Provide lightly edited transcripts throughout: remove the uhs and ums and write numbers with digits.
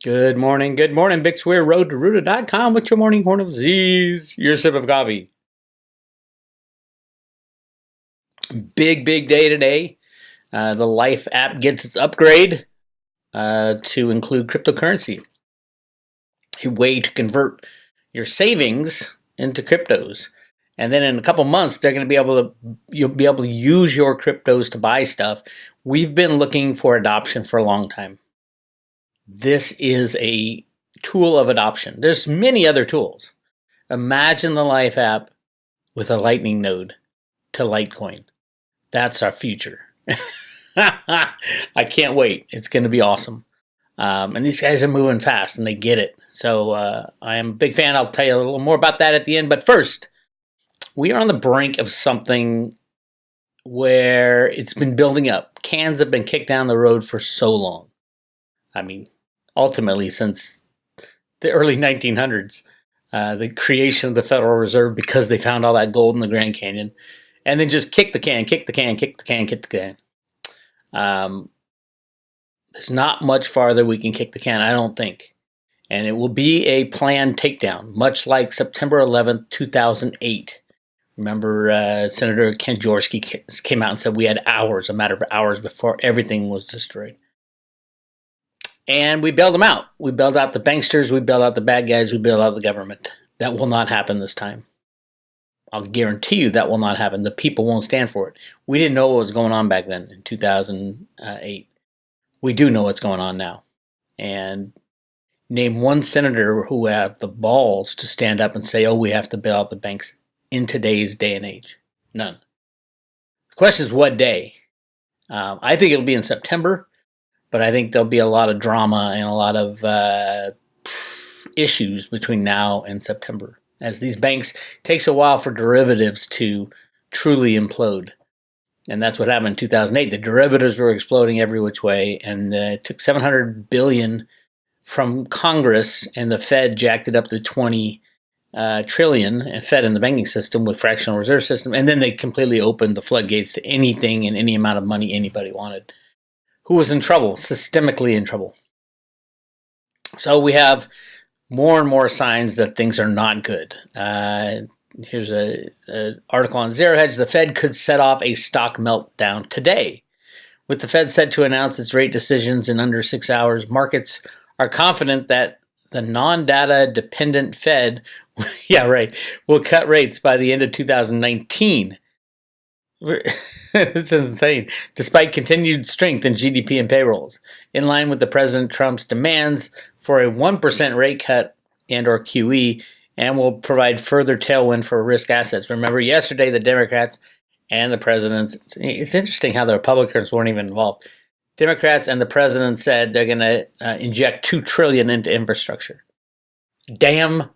Good morning, Bix Weir, roadtoruta.com with your morning horn of Z's, your sip of coffee. Big day today. The Life app gets its upgrade to include cryptocurrency, a way to convert your savings into cryptos. And then in a couple months, you'll be able to use your cryptos to buy stuff. We've been looking for adoption for a long time. This is a tool of adoption. There's many other tools. Imagine the Life app with a lightning node to Litecoin. That's our future. I can't wait. It's going to be awesome. And these guys are moving fast and they get it. So I am a big fan. I'll tell you a little more about that at the end. But first, we are on the brink of something where it's been building up. Cans have been kicked down the road for so long. I mean, ultimately, since the early 1900s, the creation of the Federal Reserve, because they found all that gold in the Grand Canyon, and then just kick the can. There's not much farther we can kick the can, I don't think. And it will be a planned takedown, much like September 11th, 2008. Remember, Senator Ken Jaworski came out and said we had hours, a matter of hours, before everything was destroyed. And we bailed them out. We bailed out the banksters, we bailed out the bad guys, we bailed out the government. That will not happen this time. I'll guarantee you that will not happen. The people won't stand for it. We didn't know what was going on back then in 2008. We do know what's going on now. And name one senator who had the balls to stand up and say, oh, we have to bail out the banks in today's day and age. None. The question is what day? I think it'll be in September. But I think there'll be a lot of drama and a lot of issues between now and September. As these banks, it takes a while for derivatives to truly implode. And that's what happened in 2008. The derivatives were exploding every which way. And it took $700 billion from Congress, and the Fed jacked it up to $20 trillion, and Fed in the banking system with fractional reserve system. And then they completely opened the floodgates to anything and any amount of money anybody wanted. Who was in trouble, systemically in trouble. So we have more and more signs that things are not good. Here's an article on Zero Hedge. The Fed could set off a stock meltdown today. With the Fed set to announce its rate decisions in under 6 hours, markets are confident that the non-data dependent Fed, will cut rates by the end of 2019. It's insane. Despite continued strength in GDP and payrolls, in line with the President Trump's demands for a 1% rate cut and or QE, and will provide further tailwind for risk assets. Remember, yesterday the Democrats and the presidents, it's interesting how the Republicans weren't even involved. Democrats and the president said they're going to inject $2 trillion into infrastructure. Damn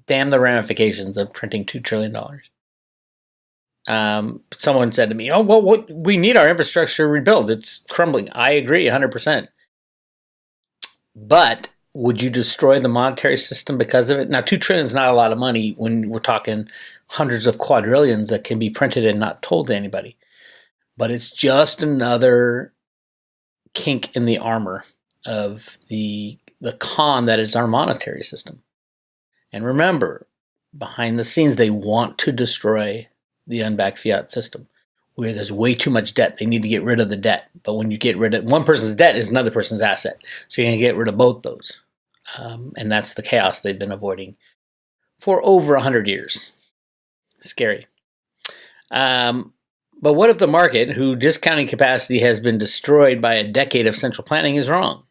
the ramifications of printing $2 trillion. Someone said to me, oh, well, we need our infrastructure rebuilt. It's crumbling. I agree 100%. But would you destroy the monetary system because of it? Now, $2 trillion is not a lot of money when we're talking hundreds of quadrillions that can be printed and not told to anybody. But it's just another kink in the armor of the con that is our monetary system. And remember, behind the scenes, they want to destroy the unbacked fiat system, where there's way too much debt. They need to get rid of the debt. But when you get rid of one person's debt, is another person's asset. So you're going to get rid of both those. And that's the chaos they've been avoiding for over 100 years. Scary. But what if the market, whose discounting capacity has been destroyed by a decade of central planning, is wrong?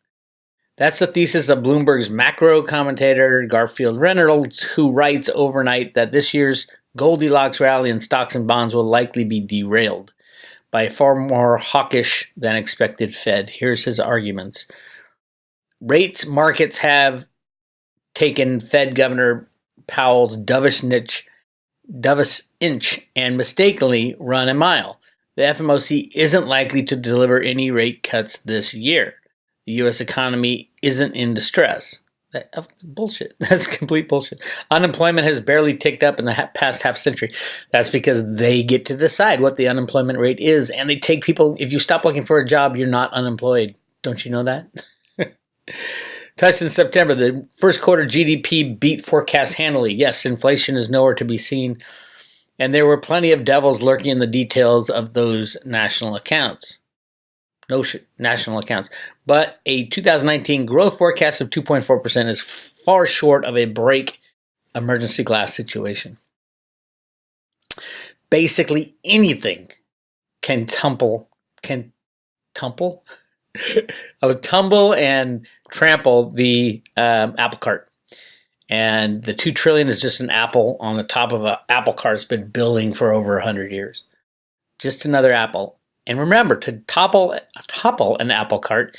That's the thesis of Bloomberg's macro commentator Garfield Reynolds, who writes overnight that this year's Goldilocks rally in stocks and bonds will likely be derailed by a far more hawkish than expected Fed. Here's his arguments. Rates markets have taken Fed Governor Powell's dovish inch and mistakenly run a mile. The FOMC isn't likely to deliver any rate cuts this year. The U.S. economy isn't in distress. Bullshit. That's complete bullshit. Unemployment has barely ticked up in the past half century. That's because they get to decide what the unemployment rate is. And they take people, if you stop looking for a job, you're not unemployed. Don't you know that? Touched in September, the first quarter GDP beat forecasts handily. Yes, inflation is nowhere to be seen, and there were plenty of devils lurking in the details of those national accounts. National accounts. But a 2019 growth forecast of 2.4% is far short of a break emergency glass situation. Basically anything can tumble and trample the apple cart. And the $2 trillion is just an apple on the top of an apple cart that's been building for over 100 years. Just another apple. And remember, to topple an apple cart,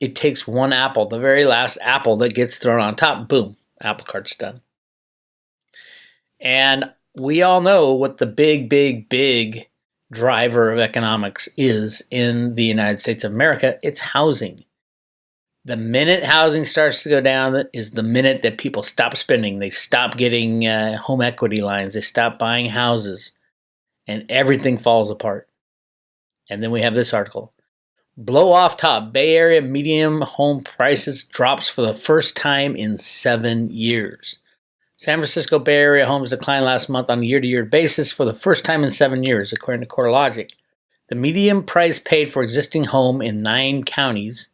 it takes one apple, the very last apple that gets thrown on top. Boom, apple cart's done. And we all know what the big driver of economics is in the United States of America. It's housing. The minute housing starts to go down is the minute that people stop spending. They stop getting home equity lines. They stop buying houses. And everything falls apart. And then we have this article. Blow off top. Bay Area median home prices drops for the first time in 7 years. San Francisco Bay Area homes declined last month on a year-to-year basis for the first time in 7 years, according to CoreLogic. The median price paid for existing home in 9 counties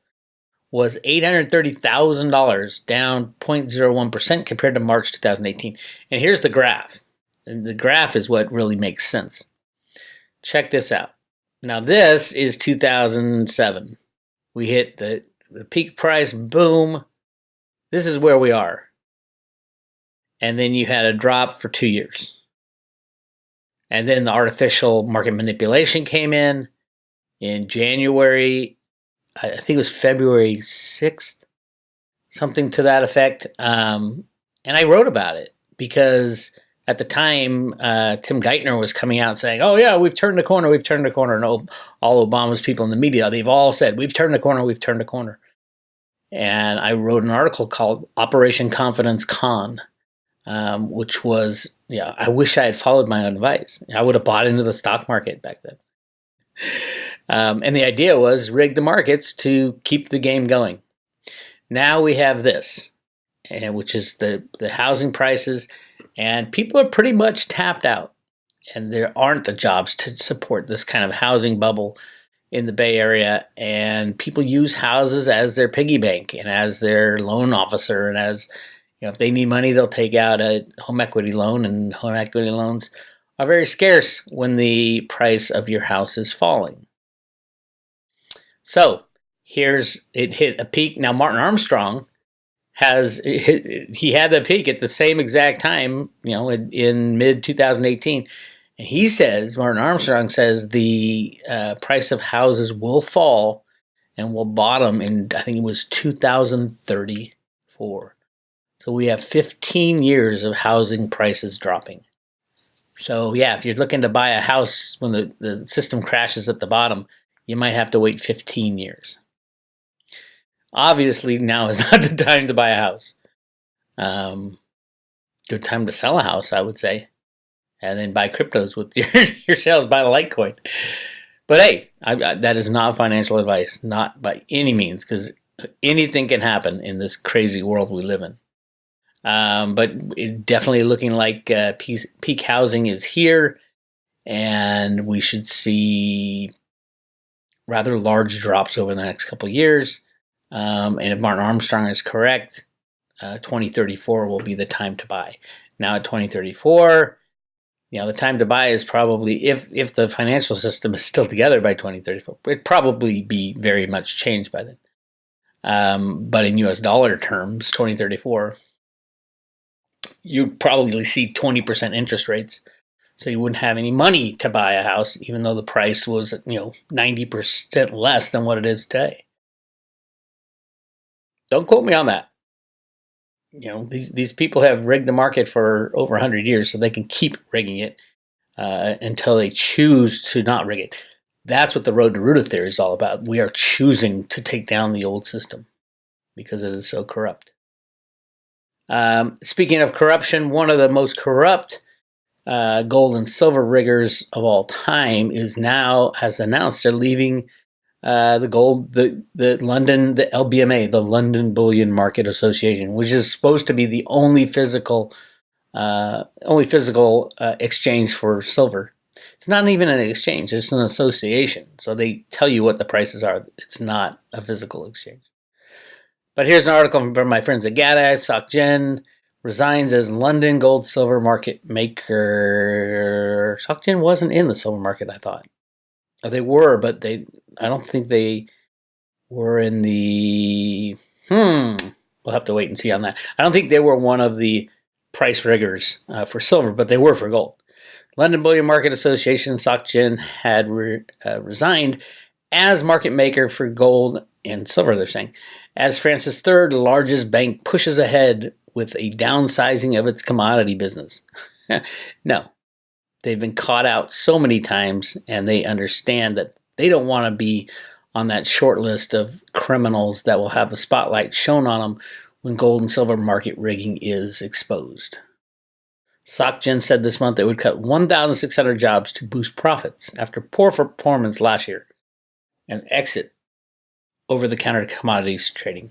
was $830,000, down 0.01% compared to March 2018. And here's the graph. And the graph is what really makes sense. Check this out. Now this is 2007. We hit the peak price, boom. This is where we are. And then you had a drop for 2 years. And then the artificial market manipulation came in January, I think it was February 6th, something to that effect. And I wrote about it because at the time, Tim Geithner was coming out saying, oh yeah, we've turned the corner. And all Obama's people in the media, they've all said, we've turned the corner. And I wrote an article called Operation Confidence Con, which was, I wish I had followed my own advice. I would have bought into the stock market back then. And the idea was rig the markets to keep the game going. Now we have this, which is the housing prices. And people are pretty much tapped out. And there aren't the jobs to support this kind of housing bubble in the Bay Area. And people use houses as their piggy bank and as their loan officer. And as, if they need money, they'll take out a home equity loan. And home equity loans are very scarce when the price of your house is falling. So it hit a peak. Now, Martin Armstrong he had the peak at the same exact time, in mid 2018. And Martin Armstrong says the price of houses will fall and will bottom in, I think it was 2034. So we have 15 years of housing prices dropping. So yeah, if you're looking to buy a house when the system crashes at the bottom, you might have to wait 15 years. Obviously, now is not the time to buy a house. Good time to sell a house, I would say. And then buy cryptos with your sales, buy the Litecoin. But hey, that is not financial advice, not by any means, because anything can happen in this crazy world we live in. But it definitely looking like peak housing is here, and we should see rather large drops over the next couple of years. And if Martin Armstrong is correct, 2034 will be the time to buy. Now at 2034, the time to buy is probably, if the financial system is still together by 2034, it'd probably be very much changed by then. But in US dollar terms, 2034, you'd probably see 20% interest rates. So you wouldn't have any money to buy a house, even though the price was, 90% less than what it is today. Don't quote me on that. These people have rigged the market for over 100 years, so they can keep rigging it until they choose to not rig it. That's what the road to Ruta theory is all about. We are choosing to take down the old system because it is so corrupt. Speaking of corruption, one of the most corrupt gold and silver riggers of all time has announced they're leaving the London, the LBMA, the London Bullion Market Association, which is supposed to be the only physical exchange for silver. It's not even an exchange; it's an association. So they tell you what the prices are. It's not a physical exchange. But here's an article from my friends at GADA. SocGen resigns as London gold silver market maker. SocGen wasn't in the silver market, I thought. They were, but I don't think they were in the. We'll have to wait and see on that. I don't think they were one of the price riggers for silver, but they were for gold. London Bullion Market Association, SocGen, had resigned as market maker for gold and silver, they're saying, as France's third largest bank pushes ahead with a downsizing of its commodity business. No, they've been caught out so many times, and they understand that they don't want to be on that short list of criminals that will have the spotlight shown on them when gold and silver market rigging is exposed. SocGen said this month it would cut 1,600 jobs to boost profits after poor performance last year and exit over-the-counter commodities trading.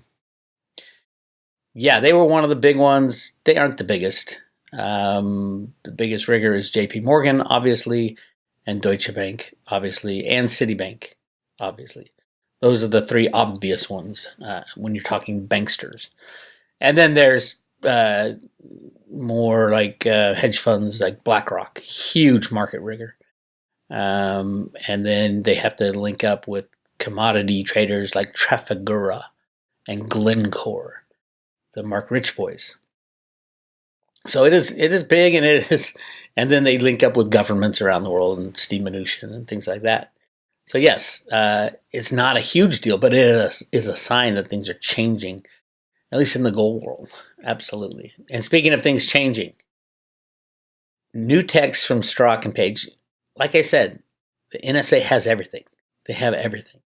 Yeah, they were one of the big ones. They aren't the biggest. The biggest rigger is JP Morgan, obviously, and Deutsche Bank, obviously, and Citibank, obviously. Those are the three obvious ones when you're talking banksters. And then there's more like hedge funds like BlackRock, huge market rigger. And then they have to link up with commodity traders like Trafigura and Glencore, the Mark Rich boys. So it is big, and then they link up with governments around the world and Steve Mnuchin and things like that. So yes, it's not a huge deal, but it is a sign that things are changing, at least in the gold world. Absolutely. And speaking of things changing, new text from Strzok and Page. Like I said, the NSA has everything. They have everything.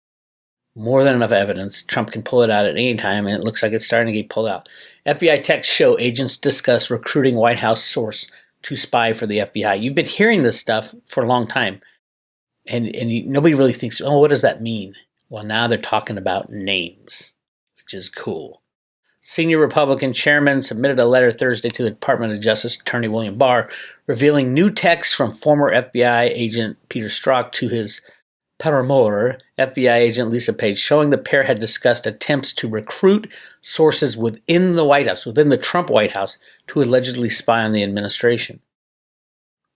More than enough evidence. Trump can pull it out at any time, and it looks like it's starting to get pulled out. FBI texts show agents discuss recruiting White House source to spy for the FBI. You've been hearing this stuff for a long time, and nobody really thinks, oh, what does that mean? Well, now they're talking about names, which is cool. Senior Republican chairman submitted a letter Thursday to the Department of Justice Attorney William Barr, revealing new texts from former FBI agent Peter Strzok to his paramour, FBI agent Lisa Page, showing the pair had discussed attempts to recruit sources within the White House, within the Trump White House, to allegedly spy on the administration.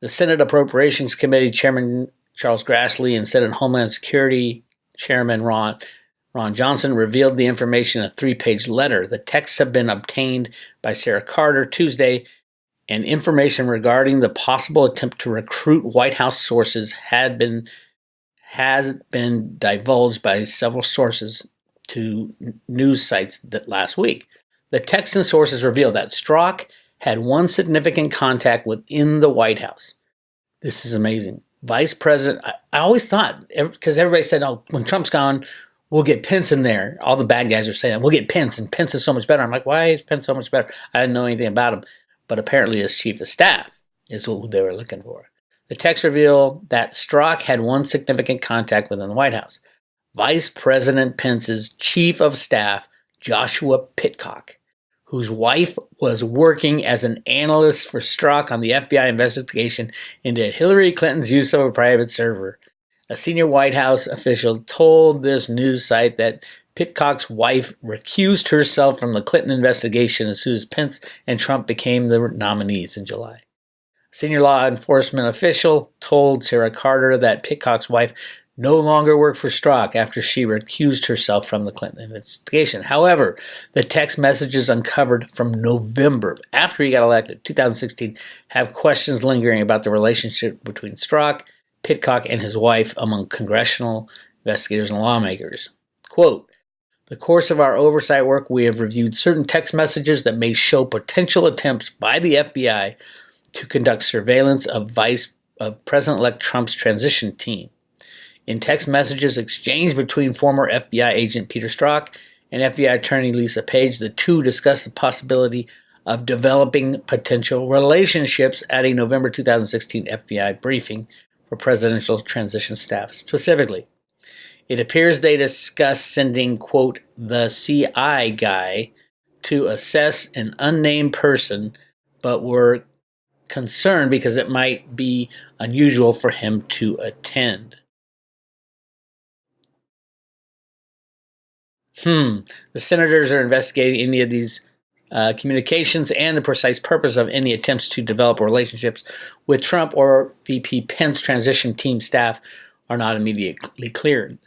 The Senate Appropriations Committee Chairman Charles Grassley and Senate Homeland Security Chairman Ron Johnson revealed the information in a 3-page letter. The texts have been obtained by Sarah Carter Tuesday, and information regarding the possible attempt to recruit White House sources has been divulged by several sources to news sites that last week. The texts and sources reveal that Strzok had one significant contact within the White House. This is amazing. Vice President, I always thought, because everybody said, oh, when Trump's gone, we'll get Pence in there. All the bad guys are saying, we'll get Pence, and Pence is so much better. I'm like, why is Pence so much better? I didn't know anything about him. But apparently his chief of staff is what they were looking for. The text revealed that Strzok had one significant contact within the White House. Vice President Pence's chief of staff, Joshua Pitcock, whose wife was working as an analyst for Strzok on the FBI investigation into Hillary Clinton's use of a private server. A senior White House official told this news site that Pitcock's wife recused herself from the Clinton investigation as soon as Pence and Trump became the nominees in July. A senior law enforcement official told Sarah Carter that Pitcock's wife no longer worked for Strzok after she recused herself from the Clinton investigation. However, the text messages uncovered from November, after he got elected, 2016, have questions lingering about the relationship between Strzok, Pitcock, and his wife among congressional investigators and lawmakers. Quote, the course of our oversight work, we have reviewed certain text messages that may show potential attempts by the FBI to conduct surveillance of President-elect Trump's transition team. In text messages exchanged between former FBI agent Peter Strzok and FBI attorney Lisa Page, the two discussed the possibility of developing potential relationships at a November 2016 FBI briefing for presidential transition staff. Specifically, It appears they discussed sending, quote, the CI guy to assess an unnamed person, but were concerned because it might be unusual for him to attend. The senators are investigating any of these communications and the precise purpose of any attempts to develop relationships with Trump or VP Pence transition team staff are not immediately cleared.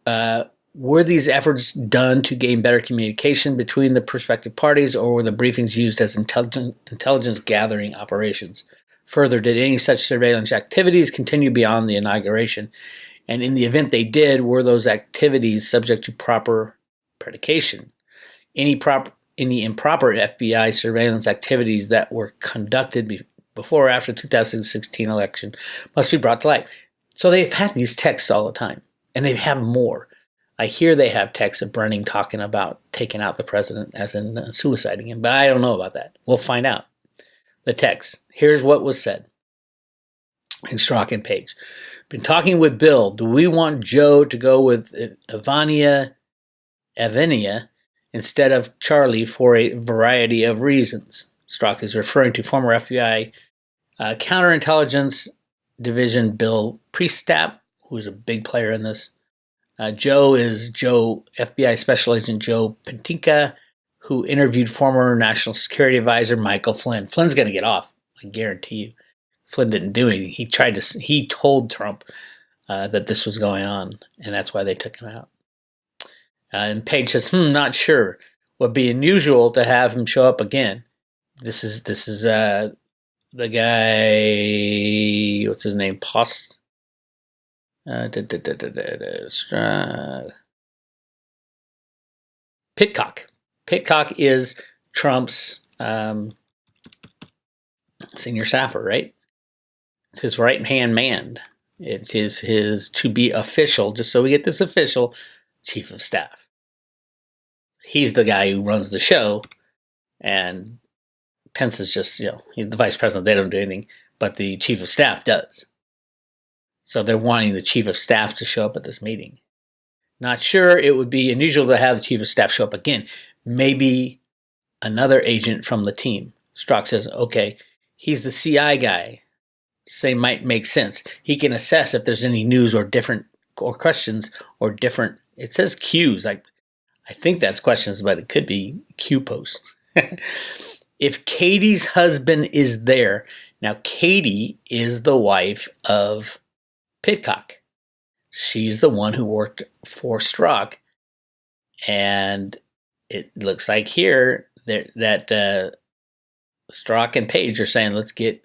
Were these efforts done to gain better communication between the prospective parties, or were the briefings used as intelligence gathering operations? Further, did any such surveillance activities continue beyond the inauguration? And in the event they did, were those activities subject to proper predication? Any improper FBI surveillance activities that were conducted before or after the 2016 election must be brought to light. So they've had these texts all the time, and they have more. I hear they have texts of Brennan talking about taking out the president, as in suiciding him, but I don't know about that. We'll find out. The text. Here's what was said in Strzok and Page. Been talking with Bill. Do we want Joe to go with Evania instead of Charlie for a variety of reasons? Strzok is referring to former FBI counterintelligence division Bill Priestap, who is a big player in this. Joe is FBI Special Agent Joe Pentinka, who interviewed former National Security Advisor Michael Flynn. Flynn's going to get off, I guarantee you. Flynn didn't do anything. He told Trump that this was going on, and that's why they took him out. And Page says, not sure. Would be unusual to have him show up again. This is the guy, what's his name? Pitcock. Pitcock is Trump's senior staffer, right? It's his right-hand man. It is his to-be official, just so we get this official, chief of staff. He's the guy who runs the show, and Pence is just, he's the vice president. They don't do anything, but the chief of staff does. So they're wanting the chief of staff to show up at this meeting. Not sure. It would be unusual to have the chief of staff show up again. Maybe another agent from the team. Strzok says, okay, he's the CI guy. Say might make sense. He can assess if there's any news or questions or different. It says cues. I think that's questions, but it could be Q posts. If Katie's husband is there, now Katie is the wife of Pitcock. She's the one who worked for Strzok, and it looks like here that Strzok and Page are saying, let's get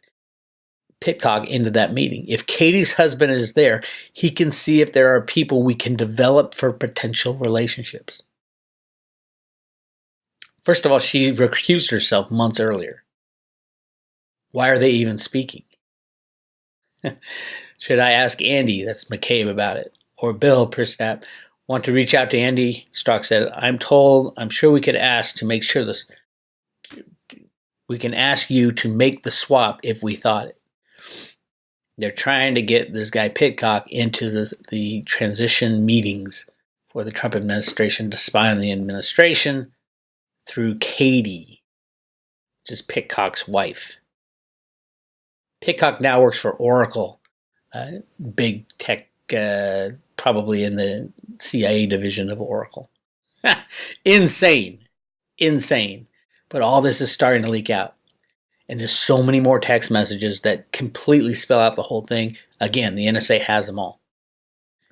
Pitcock into that meeting. If Katie's husband is there, he can see if there are people we can develop for potential relationships. First of all, she recused herself months earlier. Why are they even speaking? Should I ask Andy, that's McCabe, about it? Or Bill Priestap, want to reach out to Andy? Strzok said, I'm sure we could ask to make sure this. We can ask you to make the swap if we thought it. They're trying to get this guy Pitcock into the transition meetings for the Trump administration to spy on the administration through Katie, which is Pitcock's wife. Pitcock now works for Oracle, big tech, probably in the CIA division of Oracle. Insane. But all this is starting to leak out. And there's so many more text messages that completely spell out the whole thing. Again, the NSA has them all.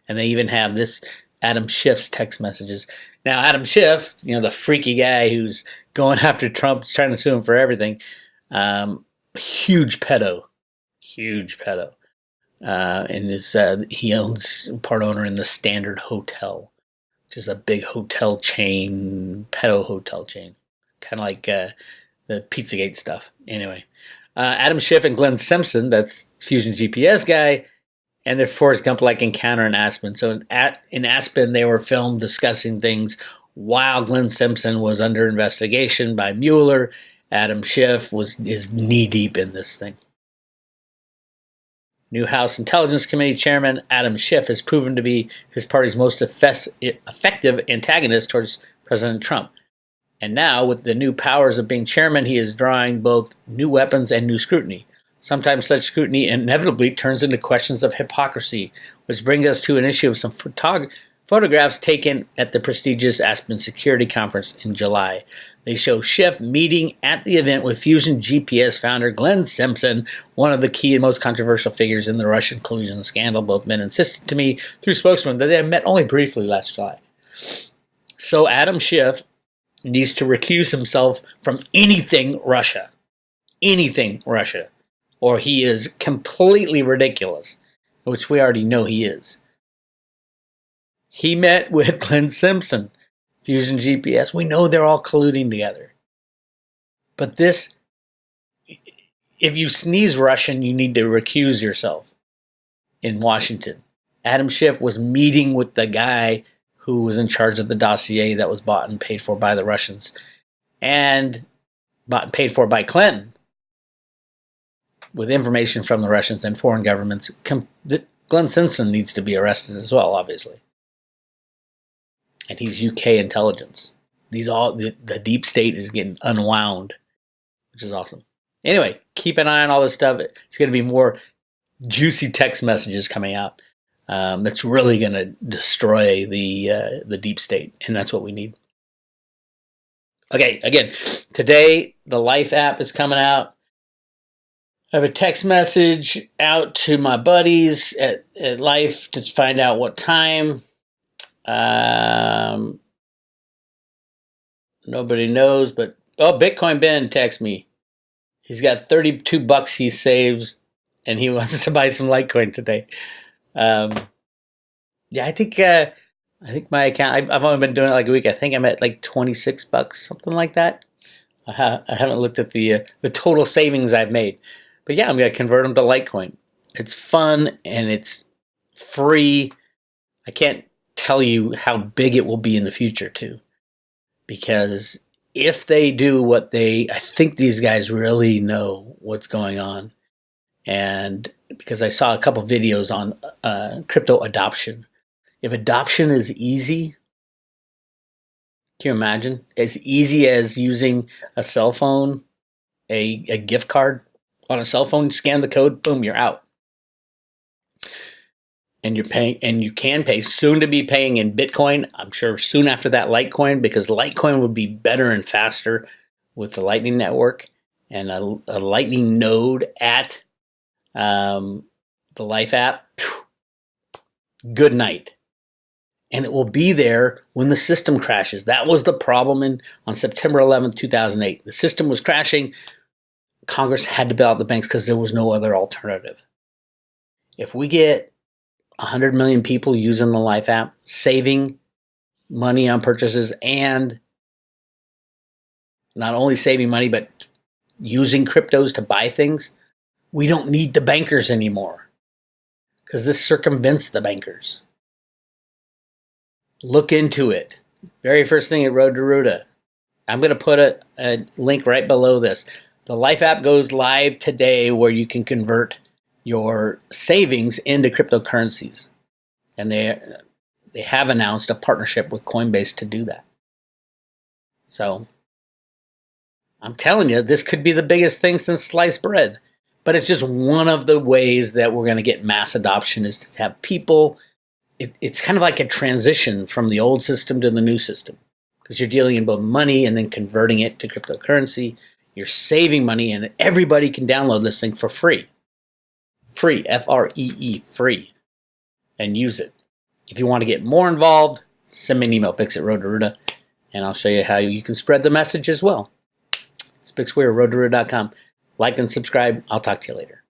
And they even have this Adam Schiff's text messages. Now, Adam Schiff, the freaky guy who's going after Trump, trying to sue him for everything, huge pedo. And he owns part owner in the Standard Hotel, which is a big hotel chain, pedo hotel chain. Kind of like the Pizzagate stuff. Anyway, Adam Schiff and Glenn Simpson, that's Fusion GPS guy, and their Forrest Gump-like encounter in Aspen. So in Aspen, they were filmed discussing things while Glenn Simpson was under investigation by Mueller. Adam Schiff is knee-deep in this thing. New House Intelligence Committee Chairman Adam Schiff has proven to be his party's most effective antagonist towards President Trump. And now, with the new powers of being chairman, he is drawing both new weapons and new scrutiny. Sometimes such scrutiny inevitably turns into questions of hypocrisy, which brings us to an issue of some photographs taken at the prestigious Aspen Security Conference in July. They show Schiff meeting at the event with Fusion GPS founder Glenn Simpson, one of the key and most controversial figures in the Russian collusion scandal. Both men insisted to me through spokesmen that they had met only briefly last July. So Adam Schiff needs to recuse himself from anything Russia. Anything Russia. Or he is completely ridiculous, which we already know he is. He met with Glenn Simpson, Fusion GPS. We know they're all colluding together. But this, if you sneeze Russian, you need to recuse yourself in Washington. Adam Schiff was meeting with the guy who was in charge of the dossier that was bought and paid for by the Russians and bought and paid for by Clinton with information from the Russians and foreign governments. Glenn Simpson needs to be arrested as well, obviously. And he's UK intelligence. The deep state is getting unwound, which is awesome. Anyway, keep an eye on all this stuff. It's going to be more juicy text messages coming out. That's really going to destroy the deep state, and that's what we need. Okay, again, today the Life app is coming out. I have a text message out to my buddies at Life to find out what time. Nobody knows, but Bitcoin Ben texts me. He's got $32 he saves, and he wants to buy some Litecoin today. Yeah, I think my account. I've only been doing it like a week. I think I'm at like $26, something like that. I haven't looked at the total savings I've made, but yeah, I'm gonna convert them to Litecoin. It's fun and it's free. I can't tell you how big it will be in the future too, because if they do what I think these guys really know what's going on, and because I saw a couple videos on crypto adoption. If adoption is easy, can you imagine? As easy as using a cell phone, a gift card on a cell phone, scan the code, boom, you're out. And you're paying, and you can pay, soon to be paying in Bitcoin. I'm sure soon after that Litecoin, because Litecoin would be better and faster with the Lightning Network and a Lightning node at the Life app. Good night. And it will be there when the system crashes. That was the problem on September 11th, 2008. The system was crashing. Congress had to bail out the banks because there was no other alternative. If we get 100 million people using the Life app, saving money on purchases, and not only saving money, but using cryptos to buy things, we don't need the bankers anymore, because this circumvents the bankers. Look into it. Very first thing at Road to Ruta. I'm going to put a link right below this. The Life app goes live today where you can convert your savings into cryptocurrencies. And they have announced a partnership with Coinbase to do that. So I'm telling you, this could be the biggest thing since sliced bread. But it's just one of the ways that we're going to get mass adoption, is to have people. It's kind of like a transition from the old system to the new system, because you're dealing in both money and then converting it to cryptocurrency. You're saving money, and everybody can download this thing for free. Free, Free, free, and use it. If you want to get more involved, send me an email, bix@roadtoruta, and I'll show you how you can spread the message as well. It's Bix Weir, roadtoruta.com. Like and subscribe. I'll talk to you later.